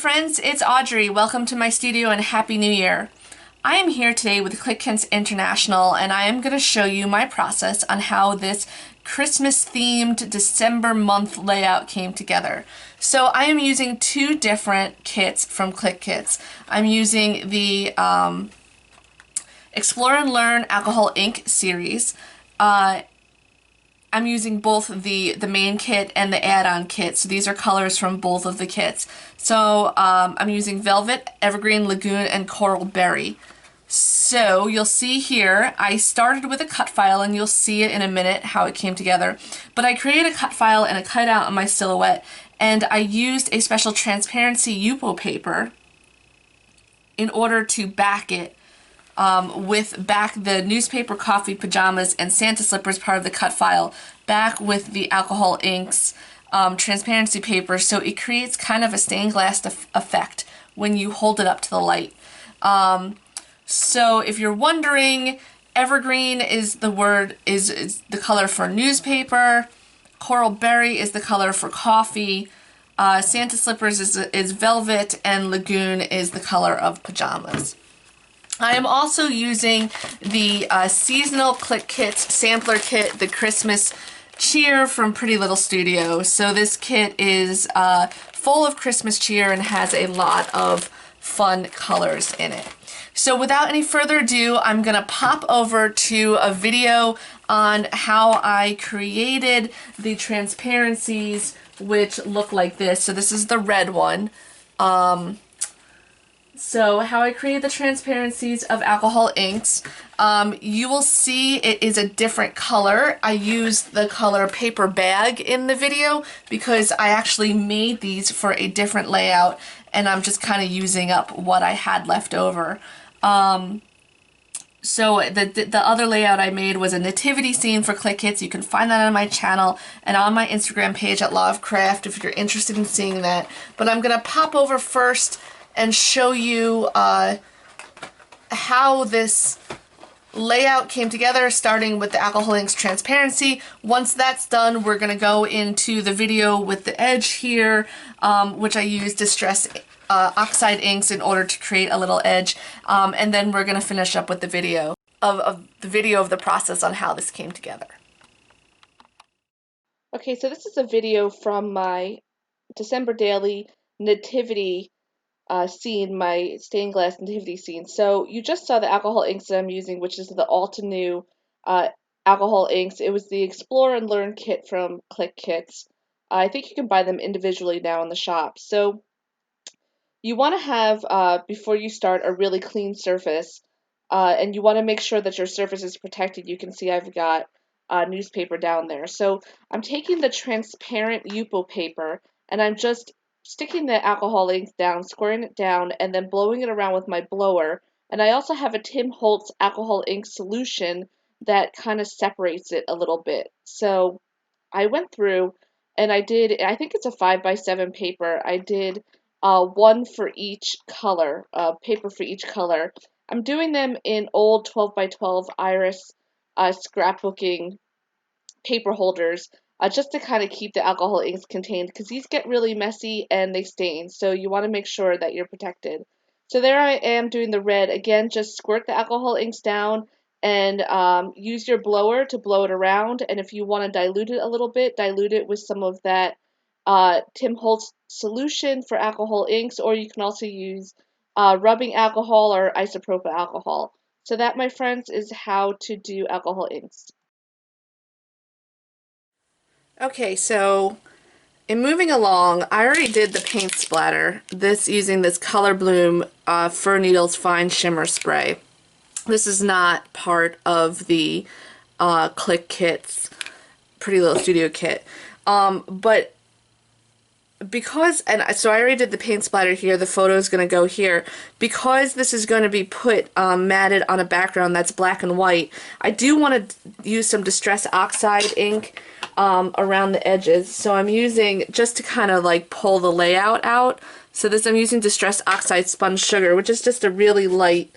friends, it's Audrey. Welcome to my studio and Happy New Year. I am here today with Clique Kits International and I am going to show you my process on how this Christmas themed December month layout came together. So I am using two different kits from Clique Kits. I'm using the Explore and Learn Alcohol Ink series. I'm using both the main kit and the add-on kit, so these are colors from both of the kits. So I'm using Velvet, Evergreen, Lagoon, and Coral Berry. So you'll see here, I started with a cut file, and you'll see it in a minute how it came together. But I created a cut file and a cutout on my silhouette, and I used a special transparency Yupo paper in order to back it. With back the newspaper, coffee, pajamas, and Santa slippers part of the cut file, back with the alcohol inks transparency paper, so it creates kind of a stained glass effect when you hold it up to the light. So if you're wondering, evergreen is the word is the color for newspaper, coral berry is the color for coffee, Santa slippers is velvet, and lagoon is the color of pajamas. I am also using the seasonal Clique Kits sampler kit, the Christmas cheer from Pretty Little Studio. So this kit is full of Christmas cheer and has a lot of fun colors in it. So without any further ado, I'm going to pop over to a video on how I created the transparencies, which look like this. So this is the red one. So how I create the transparencies of alcohol inks, you will see it is a different color. I used the color paper bag in the video because I actually made these for a different layout and I'm just kind of using up what I had left over. So the other layout I made was a nativity scene for Clique Kits. You can find that on my channel and on my Instagram page at Law of Craft if you're interested in seeing that. But I'm going to pop over first and show you how this layout came together, starting with the alcohol inks transparency. Once that's done, we're going to go into the video with the edge here, which I use Distress Oxide inks in order to create a little edge, and then we're going to finish up with the video of the process on how this came together. Okay, so this is a video from my December daily nativity scene, my stained glass nativity scene. So you just saw the alcohol inks that I'm using, which is the Alta New alcohol inks. It was the Explore and Learn kit from Clique Kits. I think you can buy them individually now in the shop. So you want to have, before you start, a really clean surface, and you want to make sure that your surface is protected. You can see I've got newspaper down there. So I'm taking the transparent Yupo paper and I'm just sticking the alcohol inks down, squaring it down, and then blowing it around with my blower. And I also have a Tim Holtz alcohol ink solution that kind of separates it a little bit. So I went through and I think it's a 5x7 paper. I did one for each color, paper for each color. I'm doing them in old 12x12 iris scrapbooking paper holders, just to kind of keep the alcohol inks contained, because these get really messy and they stain, so you want to make sure that you're protected. So there I am doing the red. Again, just squirt the alcohol inks down and use your blower to blow it around, and if you want to dilute it a little bit, dilute it with some of that Tim Holtz solution for alcohol inks, or you can also use rubbing alcohol or isopropyl alcohol. So that, my friends, is how to do alcohol inks. Okay, so in moving along, I already did the paint splatter, this using this Color Bloom Fir Needles Fine Shimmer Spray. This is not part of the Clique Kits Pretty Little Studio kit, but because, and so I already did the paint splatter here, the photo is going to go here. Because this is going to be put matted on a background that's black and white, I do want to use some Distress Oxide ink around the edges. So I'm using, just to kind of like pull the layout out, so this, I'm using Distress Oxide Spun Sugar, which is just a really light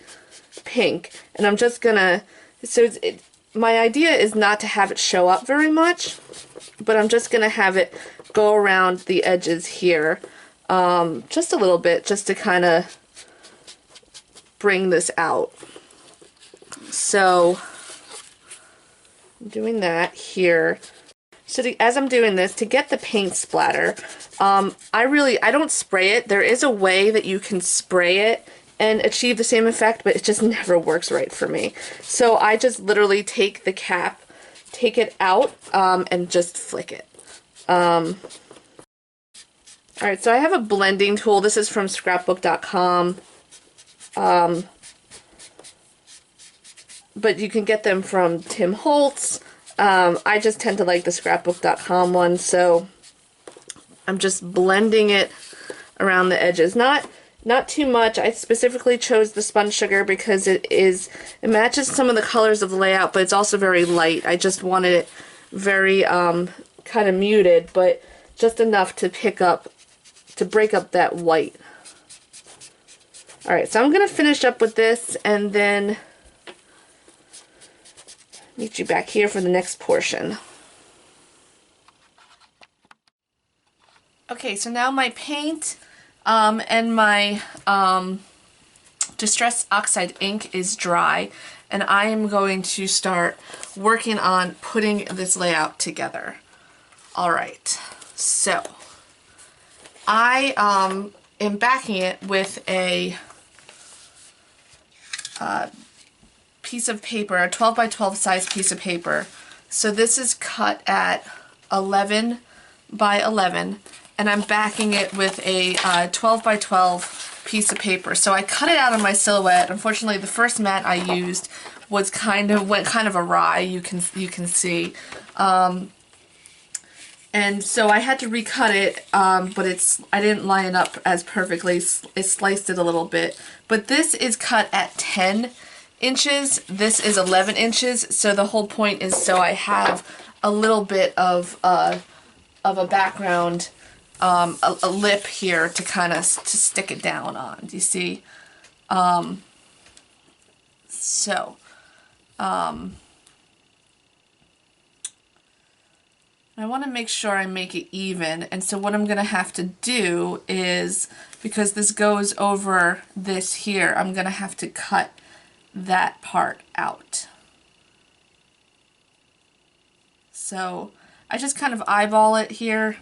pink. And I'm just going to, so my idea is not to have it show up very much, but I'm just going to have it go around the edges here just a little bit, just to kind of bring this out. So I'm doing that here. So as I'm doing this, to get the paint splatter, I don't spray it. There is a way that you can spray it and achieve the same effect, but it just never works right for me. So I just literally take the cap, take it out, and just flick it. Alright, so I have a blending tool. This is from scrapbook.com. But you can get them from Tim Holtz. I just tend to like the scrapbook.com one, so I'm just blending it around the edges. Not too much. I specifically chose the spun sugar because it matches some of the colors of the layout, but it's also very light. I just wanted it very kind of muted, but just enough to break up that white. Alright, so I'm going to finish up with this and then meet you back here for the next portion. Okay, so now my paint and my Distress Oxide ink is dry, and I am going to start working on putting this layout together. Alright, so I am backing it with a piece of paper, a 12 by 12 size piece of paper. So this is cut at 11 by 11, and I'm backing it with a 12 by 12 piece of paper. So I cut it out on my silhouette. Unfortunately, the first mat I used went kind of awry. You can see. And so I had to recut it, but I didn't line it up as perfectly. It sliced it a little bit. But this is cut at 10 inches. This is 11 inches. So the whole point is so I have a little bit of a background, a lip here to kind of stick it down on. Do you see? I want to make sure I make it even, and so what I'm going to have to do is, because this goes over this here, I'm going to have to cut that part out. So I just kind of eyeball it here.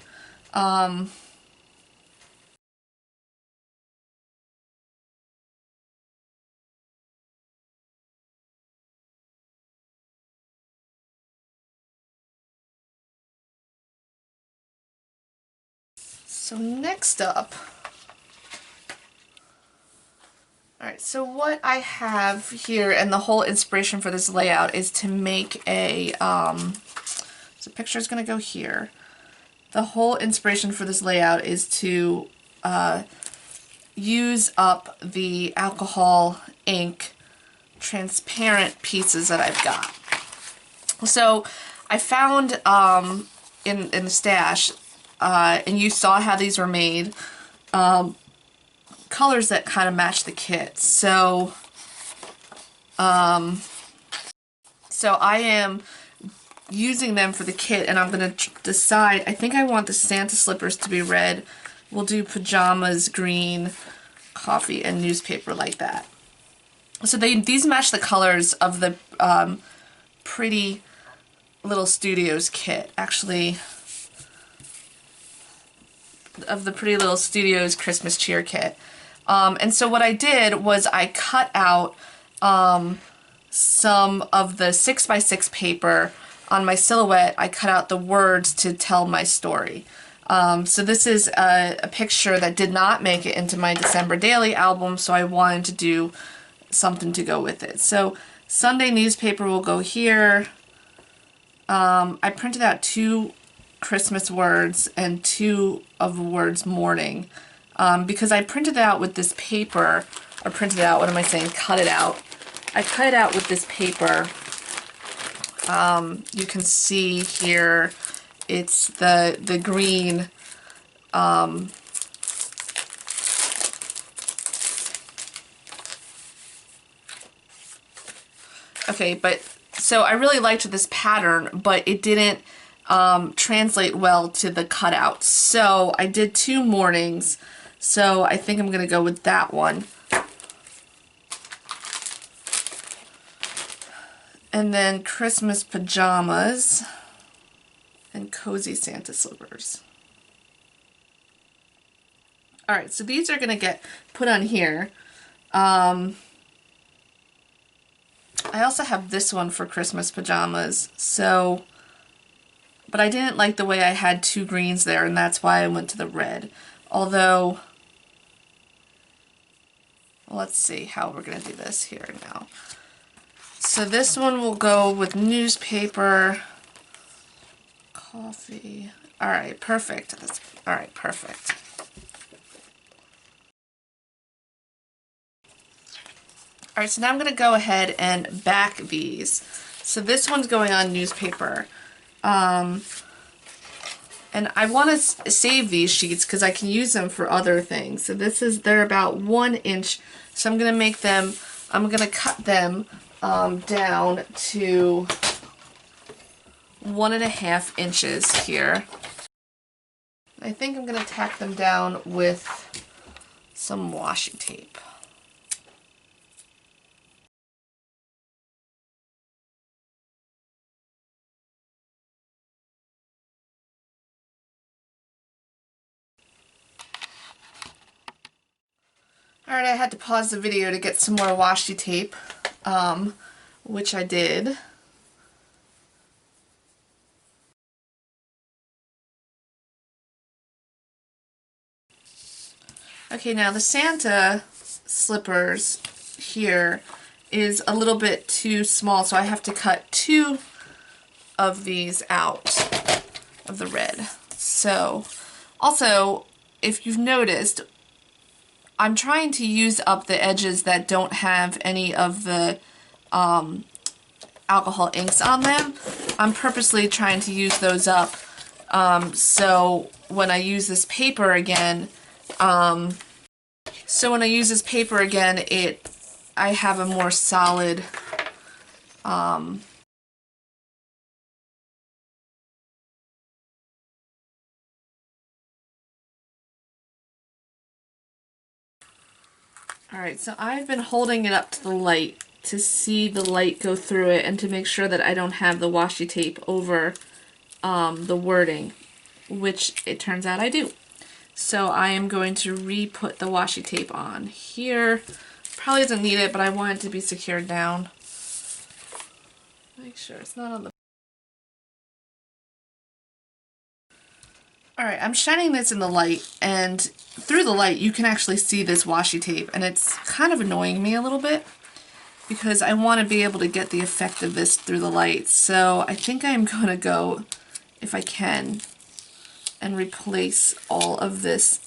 So next up, alright, so what I have here, and the whole inspiration for this layout is to make a, so picture is going to go here. The whole inspiration for this layout is to use up the alcohol ink transparent pieces that I've got. So I found in the stash, and you saw how these were made, colors that kind of match the kit. So I am using them for the kit, and I'm going to decide, I think I want the Santa slippers to be red. We'll do pajamas, green, coffee, and newspaper like that. So these match the colors of the Pretty Little Studios kit, actually, of the Pretty Little Studios Christmas cheer kit. And so what I did was I cut out some of the 6x6 paper on my silhouette. I cut out the words to tell my story. So this is a picture that did not make it into my December Daily album, so I wanted to do something to go with it. So Sunday newspaper will go here. I printed out 2 Christmas words and 2 of the words morning, because I printed it out with this paper, or printed it out, what am I saying, cut it out. I cut it out with this paper. You can see here, it's the green, okay, but so I really liked this pattern, but it didn't translate well to the cutout. So I did 2 mornings. So I think I'm going to go with that one. And then Christmas pajamas and cozy Santa slippers. Alright, so these are going to get put on here. I also have this one for Christmas pajamas, so, but I didn't like the way I had two greens there, and that's why I went to the red. Although, let's see how we're going to do this here now. So this one will go with newspaper, coffee. Alright, perfect. Alright, perfect. Alright, so now I'm going to go ahead and back these. So this one's going on newspaper. And I want to save these sheets because I can use them for other things. So they're about 1 inch. So I'm going to make them, I'm going to cut them down to 1.5 inches here. I think I'm going to tack them down with some washi tape. Alright, I had to pause the video to get some more washi tape, which I did. Okay, now the Santa slippers here is a little bit too small, so I have to cut 2 of these out of the red. So, also, if you've noticed, I'm trying to use up the edges that don't have any of the alcohol inks on them. I'm purposely trying to use those up so when I use this paper again, I have a more solid Alright, so I've been holding it up to the light to see the light go through it and to make sure that I don't have the washi tape over the wording, which it turns out I do. So I am going to re-put the washi tape on here. Probably doesn't need it, but I want it to be secured down. Make sure it's not on the... Alright, I'm shining this in the light, and through the light you can actually see this washi tape, and it's kind of annoying me a little bit because I want to be able to get the effect of this through the light. So I think I'm going to go, if I can, and replace all of this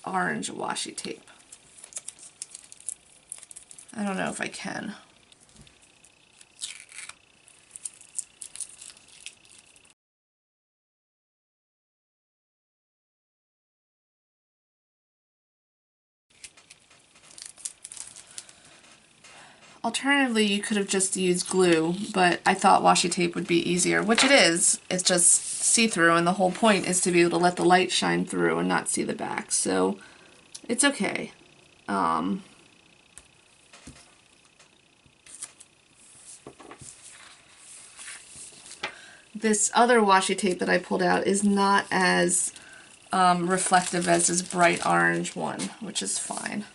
orange washi tape. I don't know if I can. Alternatively, you could have just used glue, but I thought washi tape would be easier, which it is. It's just see-through, and the whole point is to be able to let the light shine through and not see the back, so it's okay. This other washi tape that I pulled out is not as reflective as this bright orange one, which is fine.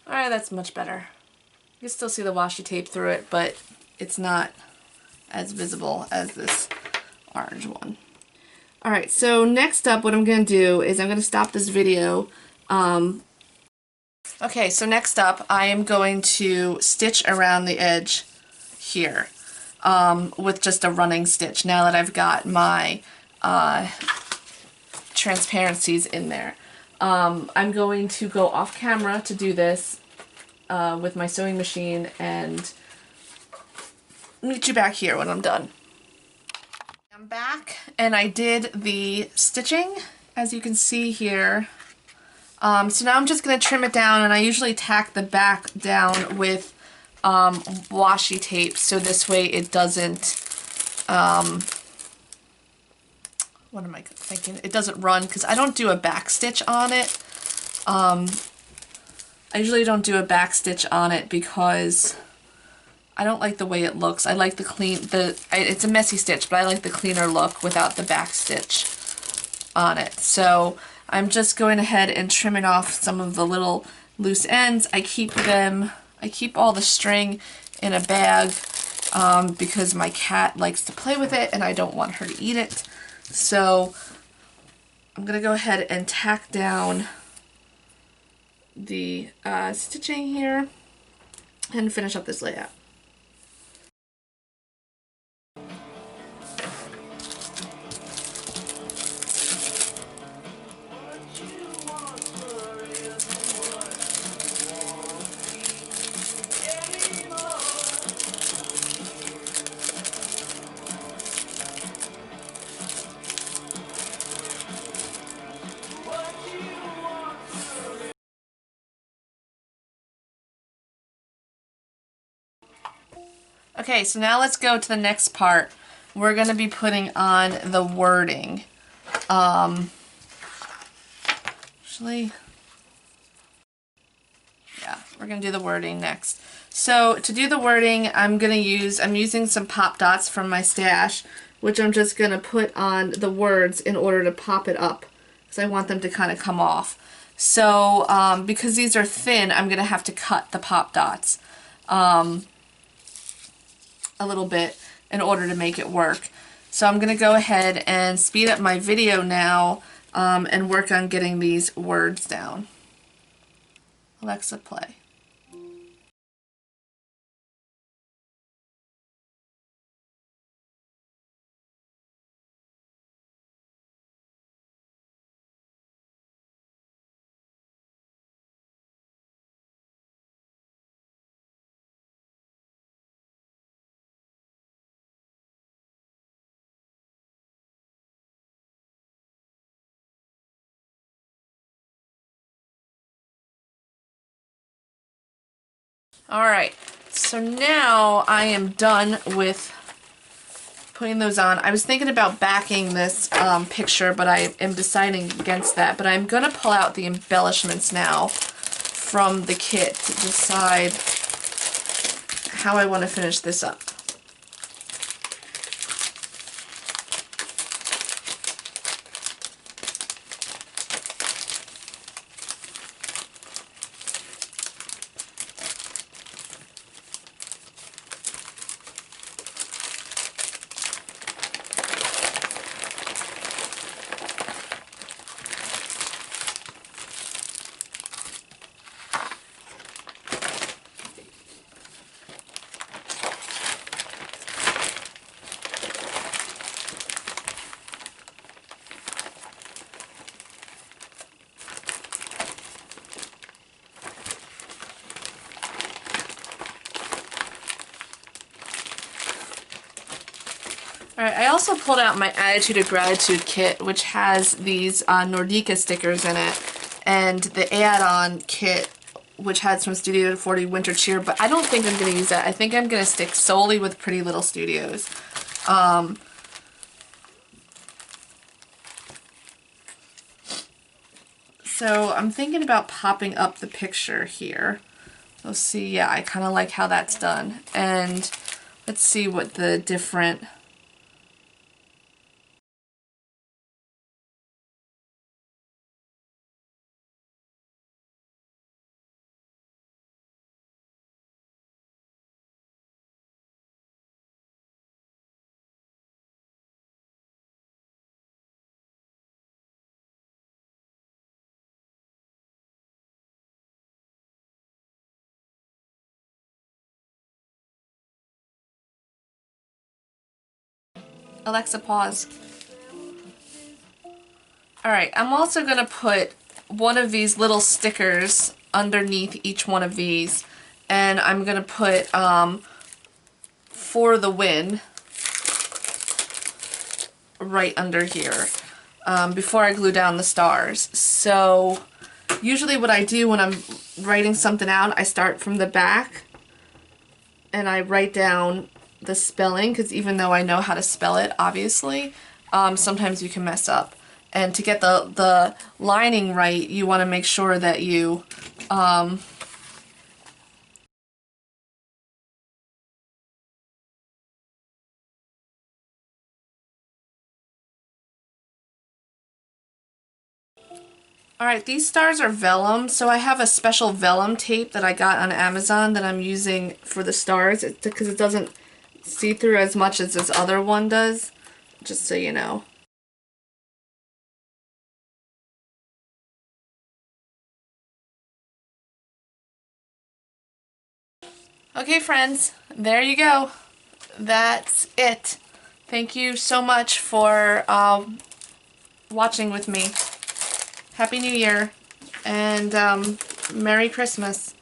Alright, that's much better. You can still see the washi tape through it, but it's not as visible as this orange one. Alright, so next up what I'm going to do is I'm going to stop this video. Okay, so next up I am going to stitch around the edge here with just a running stitch now that I've got my transparencies in there. I'm going to go off camera to do this with my sewing machine and meet you back here when I'm done. I'm back and I did the stitching, as you can see here. So now I'm just going to trim it down, and I usually tack the back down with washi tape so this way it doesn't what am I thinking? It doesn't run because I don't do a back stitch on it. I usually don't do a back stitch on it because I don't like the way it looks. I like the clean, it's a messy stitch, but I like the cleaner look without the back stitch on it. So I'm just going ahead and trimming off some of the little loose ends. I keep all the string in a bag because my cat likes to play with it and I don't want her to eat it. So I'm gonna go ahead and tack down the stitching here and finish up this layout. Okay, so now let's go to the next part. We're going to be putting on the wording. Actually, yeah, we're going to do the wording next. So to do the wording, I'm using some pop dots from my stash, which I'm just going to put on the words in order to pop it up, because I want them to kind of come off. So because these are thin, I'm going to have to cut the pop dots a little bit in order to make it work. So I'm going to go ahead and speed up my video now and work on getting these words down. Alexa, play. Alright, so now I am done with putting those on. I was thinking about backing this picture, but I am deciding against that. But I'm going to pull out the embellishments now from the kit to decide how I want to finish this up. Alright, I also pulled out my Attitude of Gratitude kit, which has these Nordica stickers in it, and the add-on kit, which had some Studio 40 Winter Cheer, but I don't think I'm going to use that. I think I'm going to stick solely with Pretty Little Studios. So I'm thinking about popping up the picture here. Let's see, yeah, I kind of like how that's done. And let's see what the different... Alexa, pause. Alright, I'm also going to put one of these little stickers underneath each one of these, and I'm going to put For the Win right under here before I glue down the stars. So usually what I do when I'm writing something out, I start from the back and I write down the spelling, because even though I know how to spell it, obviously, sometimes you can mess up. And to get the lining right, you want to make sure that you Alright, these stars are vellum, so I have a special vellum tape that I got on Amazon that I'm using for the stars because it doesn't see through as much as this other one does, just so you know. Okay, friends, there you go. That's it. Thank you so much for watching with me. Happy New Year and Merry Christmas.